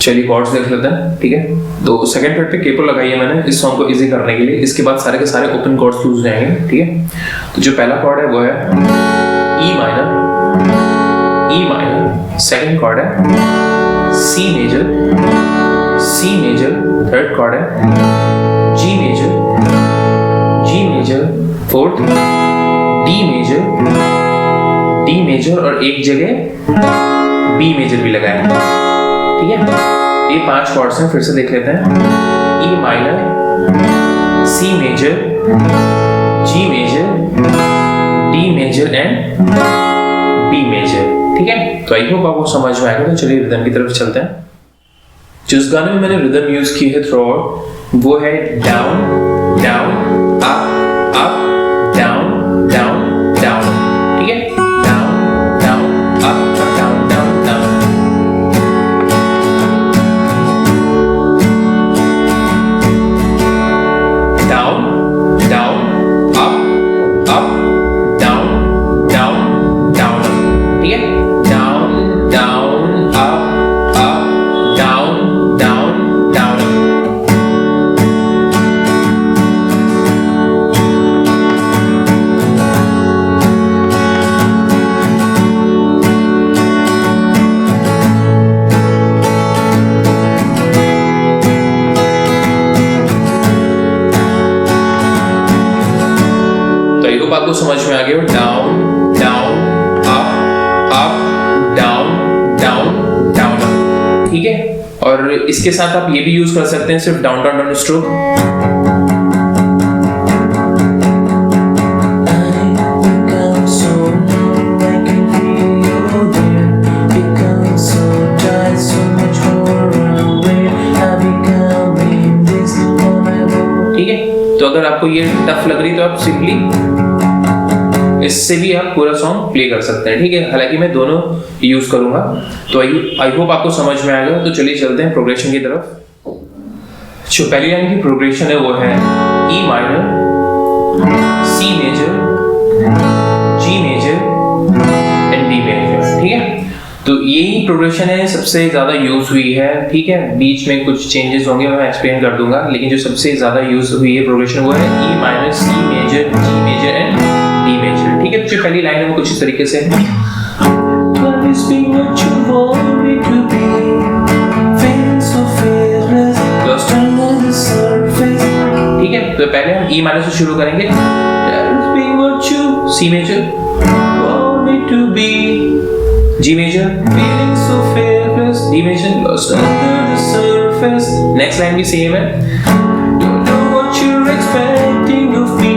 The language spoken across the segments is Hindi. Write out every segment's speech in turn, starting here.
चलिए कॉर्ड्स देख लेते हैं, ठीक है। तो सेकंड फ्रेट पे केपो लगाई है मैंने इस सॉन्ग को इजी करने के लिए। इसके बाद सारे के सारे ओपन कॉर्ड्स यूज जाएंगे, ठीक है। तो जो पहला कॉर्ड है वो है ई माइनर, सेकंड कॉर्ड है सी मेजर, थर्ड कॉर्ड है G major, fourth D major और एक जगह बी मेजर भी लगाया, ठीक है। ये 5 कॉर्ड्स हैं, फिर से देख लेते हैं। E minor, C major, G major, D major and B major, ठीक है। तो आई होप आपको समझ में आएगा। तो चलिए रिदम की तरफ चलते हैं। जिस गाने में मैंने रिदम यूज की है थ्रू आउट वो है down down up up down down down, ठीक है। Down down up down down down, down down up up down down down, ठीक है। Down down up up down down down. तो आई होप आपको समझ में आ गया। Down down up up down down down, ठीक है। और इसके साथ आप ये भी यूज कर सकते हैं सिर्फ डाउन डाउन डाउन स्ट्रोक। ठीक है, तो अगर आपको ये टफ लग रही तो आप सिंपली इससे भी आप पूरा सॉन्ग प्ले कर सकते हैं, ठीक है। हालांकि मैं दोनों यूज करूंगा। तो आई होप आपको समझ में आएगा। तो चलिए चलते हैं प्रोग्रेशन की तरफ। जो पहली लाइन की प्रोग्रेशन है वो है E minor, C major, G major and D major, ठीक है। तो यही प्रोग्रेशन है, सबसे ज्यादा यूज हुई है, ठीक है। बीच में कुछ चेंजेस होंगे मैं एक्सप्लेन कर दूंगा, लेकिन जो सबसे ज्यादा यूज हुई है प्रोग्रेशन वो है E minor, C major, G major and D major, ठीक है। तो जो पहली लाइन है वो कुछ इस तरीके से है। ठीक है, तो पहले हम ई माइनर से शुरू करेंगे। C major, G major, feeling so fearless, D major, lost under the surface. Next line भी same है. Don't know what you're expecting of me,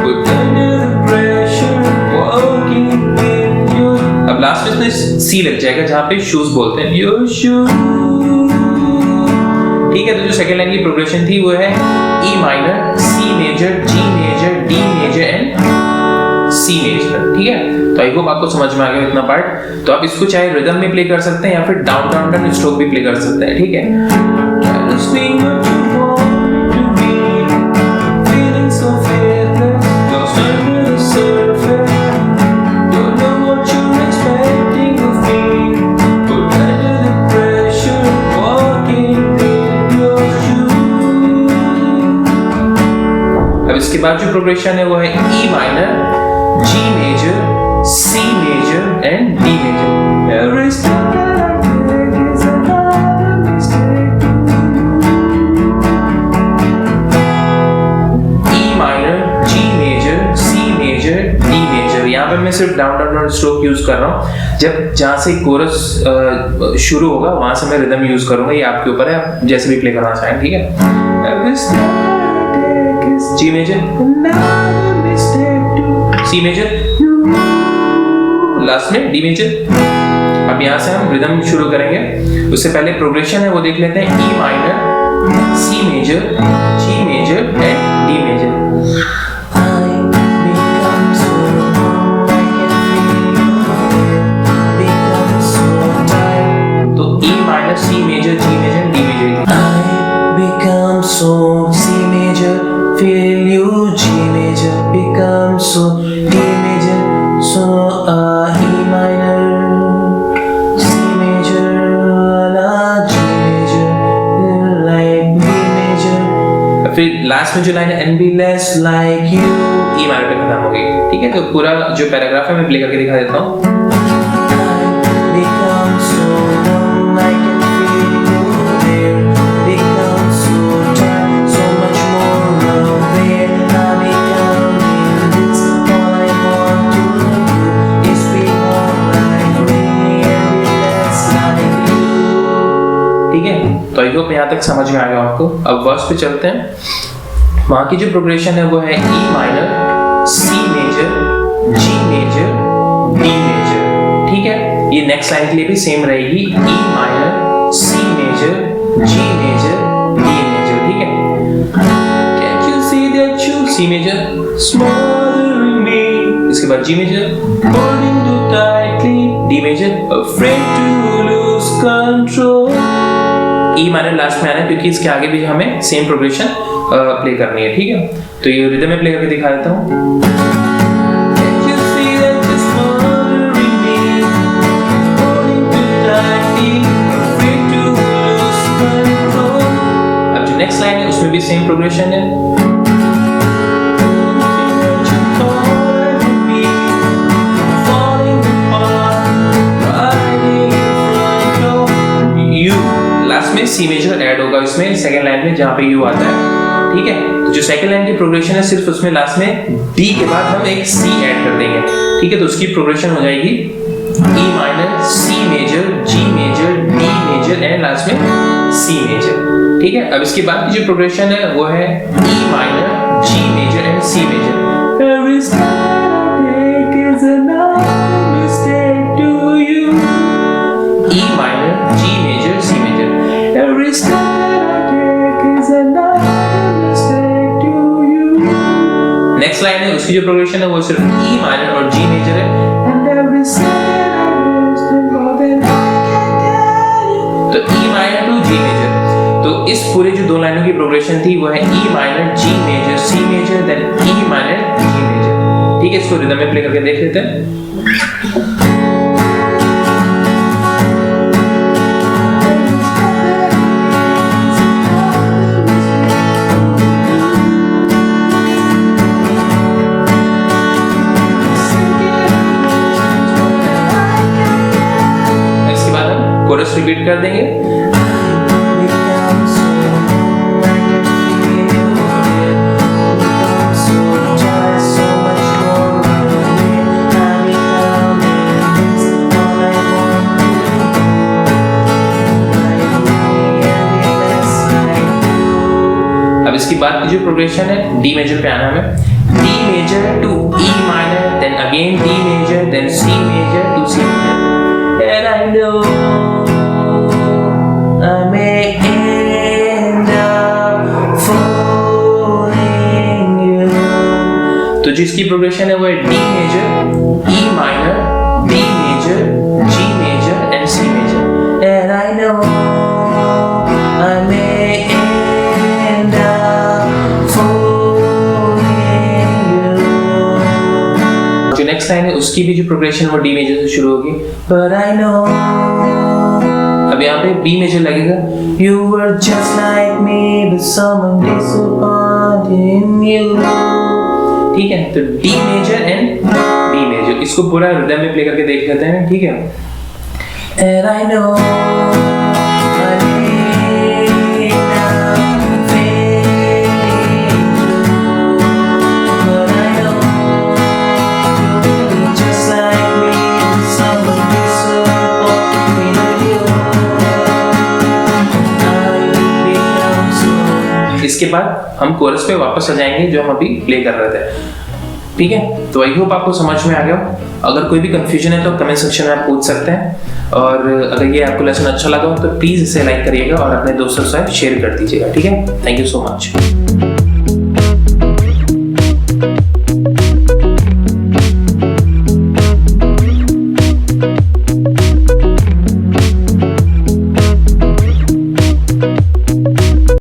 but under the pressure, walking in your. अब लास्ट में C लग जाएगा जहाँ पे shoes बोलते हैं. Your shoes. ठीक है, तो जो सेकंड लाइन की प्रोग्रेशन थी वो है E minor, C major, G major, D major and C major, ठीक है। तो आई होप आपको समझ में आ गया इतना पार्ट। तो आप इसको चाहे रिदम में प्ले कर सकते हैं या फिर डाउन डाउन डाउन स्ट्रोक भी प्ले कर सकते हैं, ठीक है। अब इसके बाद जो प्रोग्रेशन है वो है E minor, G major, C major and D major. Every step that I take is another mistake. E minor, G major, C major, D major. यहाँ पे मैं सिर्फ down down down stroke use कर रहा हूँ। जब जहाँ से कोरस शुरू होगा वहां से मैं रिदम यूज करूंगा। ये आपके ऊपर है, आप जैसे भी प्ले करना चाहें, ठीक है। Every step that I take is G major, another mistake too. C major, last में डी मेजर। अब यहाँ से हम रिदम शुरू करेंगे। उससे पहले प्रोग्रेशन है वो देख लेते हैं। E minor, C major, G major and D major. तो E minor, C major, G major, D major. I become so C major, feel you G major, become so D major, so E minor, C major, la G फिर लास्ट में जो लाइन है and be less like you, E minor पे खत्म हो गई। ठीक है, तो पूरा जो पैराग्राफ है मैं प्ले करके दिखा देता हूँ। ठीक है, तो आई होप यहाँ तक समझ में आ गया आपको। अब वर्स पे चलते हैं। वहाँ की जो प्रोग्रेशन है वो है E minor, C major, G major, D major. ठीक है, ये नेक्स्ट लाइन के लिए भी सेम रहेगी, E minor, C major, G major, D major. ठीक है, Can't you see that you, C major, smothering me, इसके बाद G major, holding too tightly, D major, afraid to lose control। E minor last में आना है क्योंकि इसके आगे भी हमें सेम प्रोग्रेशन प्ले करनी है। ठीक है, तो ये रिदम में प्ले करके दिखा देता हूँ। अब जो नेक्स्ट लाइन है उसमें भी सेम प्रोग्रेशन है। लास्ट में सी मेजर ऐड होगा इसमें सेकंड लाइन में जहां पे यू आता है। ठीक है, तो जो सेकंड लाइन की प्रोग्रेशन है सिर्फ उसमें लास्ट में डी के बाद हम एक सी ऐड कर देंगे। ठीक है, तो उसकी प्रोग्रेशन हो जाएगी E minor, C major, G major, D major and last में सी मेजर। ठीक है, अब इसके बाद की जो प्रोग्रेशन है वो है E minor, G major and C major. E minor, G major, C major. Every step I take is another mistake to you। Next line है उसकी जो प्रोग्रेशन है वो सिर्फ ई माइनर और जी मेजर है। And every step I miss the more than I can tell you। तो E minor to G major. तो इस पूरे जो दो लाइनों की प्रोग्रेशन थी वो है E minor, G major, C major, then E minor, G major. ठीक है, इसको रिदम में प्ले करके देख लेते हैं। कोरस रिपीट कर देंगे। अब इसकी बाद की जो प्रोग्रेशन है डी मेजर पे आना हमें। D major to E minor, then again D major, then C major to C major. And I know I may end up fooling you। तो जिसकी प्रोग्रेशन है वो है D major, E minor, D major, G major and C major. And I know I may end up fooling you। जो नेक्स्ट लाइन है उसकी भी जो प्रोग्रेशन वो डी मेजर से शुरू होगी। But I know, अब यहाँ पे बी मेजर लगेगा। You were just like me, but someone disappointed in you। ठीक है, तो D major and B major, इसको पूरा रिदम में प्ले करके देख लेते हैं। ठीक है, And I know इसके बाद हम कोरस पे वापस आ जाएंगे जो हम अभी प्ले कर रहे थे। ठीक है, तो आई होप आपको समझ में आ गया। अगर कोई भी कंफ्यूजन है तो कमेंट सेक्शन में आप पूछ सकते हैं। और अगर ये आपको लेसन अच्छा लगा हो तो प्लीज़ इसे लाइक करिएगा और अपने दोस्तों के साथ शेयर कर दीजिएगा। ठीक है, थैंक यू सो मच।